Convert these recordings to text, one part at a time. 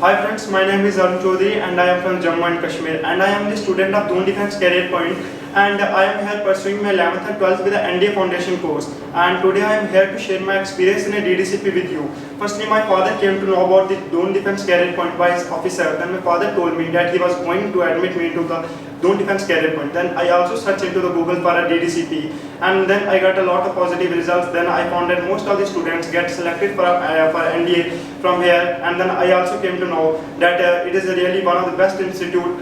Hi friends, my name is Arun Chaudhary and I am from Jammu and Kashmir and I am the student of Zone Defense Career Point and I am here pursuing my 11th and 12th with the NDA Foundation course, and today I am here to share my experience in a DDCP with you. Firstly, my father came to know about the Zone Defense Career Point by his officer. Then my father told me that he was going to admit me into the Zone Defense Career Point. Then I also searched into the Google for a DDCP and then I got a lot of positive results. Then I found that most of the students get selected for NDA from here, and then I also came to know that it is really one of the best institute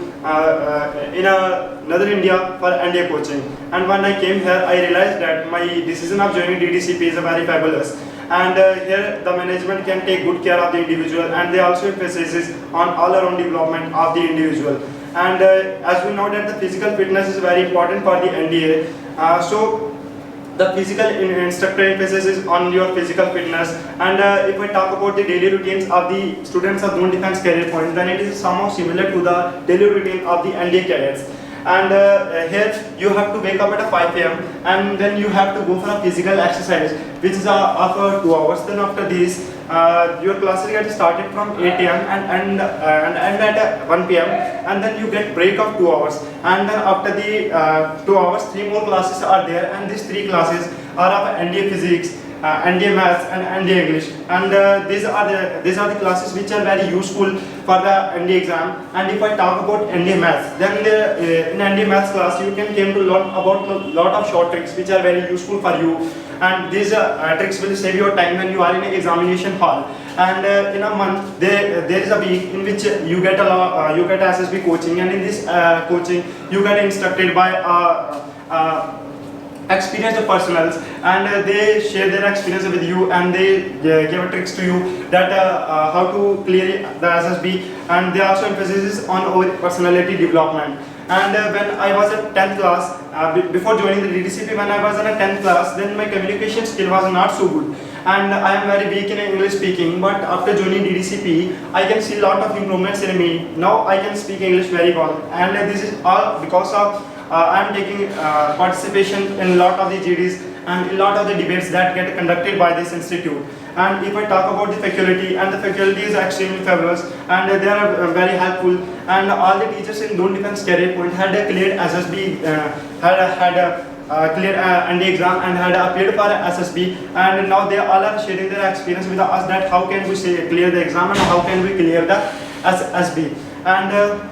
in Northern India for NDA coaching. And when I came here, I realized that my decision of joining DDCP is very fabulous. And here the management can take good care of the individual, and they also emphasizes on all around development of the individual. And as we know that the physical fitness is very important for the NDA, so the physical instructor emphasizes on your physical fitness. And if I talk about the daily routines of the students of Zone Defense Career Point, then it is somehow similar to the daily routine of the NDA cadets. And here you have to wake up at 5 am and then you have to go for a physical exercise which is after 2 hours. Then after this your classes get started from 8 am and end at 1 pm, and then you get break of 2 hours, and then after the 2 hours 3 more classes are there, and these 3 classes are of NDA Physics, NDA Maths and NDA English, and these are the classes which are very useful for the NDA exam. And if I talk about NDA Maths, then in NDA Maths class you can came to learn about a lot of short tricks which are very useful for you, and these tricks will save your time when you are in an examination hall. And in a month there is a week in which you get SSB coaching, and in this coaching you get instructed by experienced personals, and they share their experience with you, and they give tricks to you that how to clear the SSB, and they also emphasizes on our personality development. And when I was at 10th class, before joining the DDCP, when I was in a 10th class, then my communication skill was not so good, and I am very weak in English speaking. But after joining DDCP, I can see a lot of improvements in me. Now I can speak English very well, and this is all because of I am taking participation in a lot of the GDs and a lot of the debates that get conducted by this institute. And if I talk about the faculty, and the faculty is extremely fabulous, and they are very helpful, and all the teachers in Zone Defense Career Point had cleared SSB, cleared NDA exam and had appeared for SSB, and now they all are sharing their experience with us that how can we clear the exam and how can we clear the SSB. And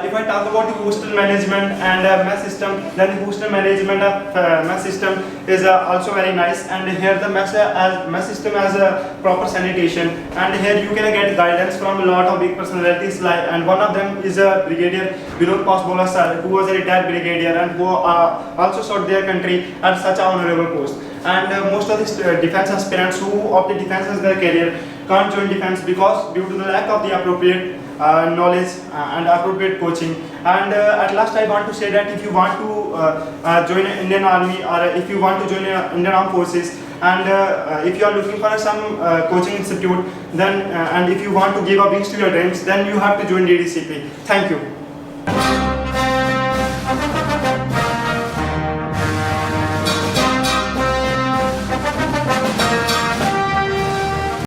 if I talk about the hostel management and mess system, then the hostel management of mess system is also very nice, and here the mess system has a proper sanitation, and here you can get guidance from a lot of big personalities, and one of them is Brigadier Vinod Pasbola sir, who was a retired brigadier and who also served their country at such an honorable post. And most of the defense aspirants who opt defense as their career can't join defense because due to the lack of the appropriate knowledge and appropriate coaching. And at last I want to say that if you want to join Indian Army, or if you want to join Indian Armed Forces, and if you are looking for some coaching institute, then and if you want to give a wings to your dreams, then you have to join DDCP. Thank you.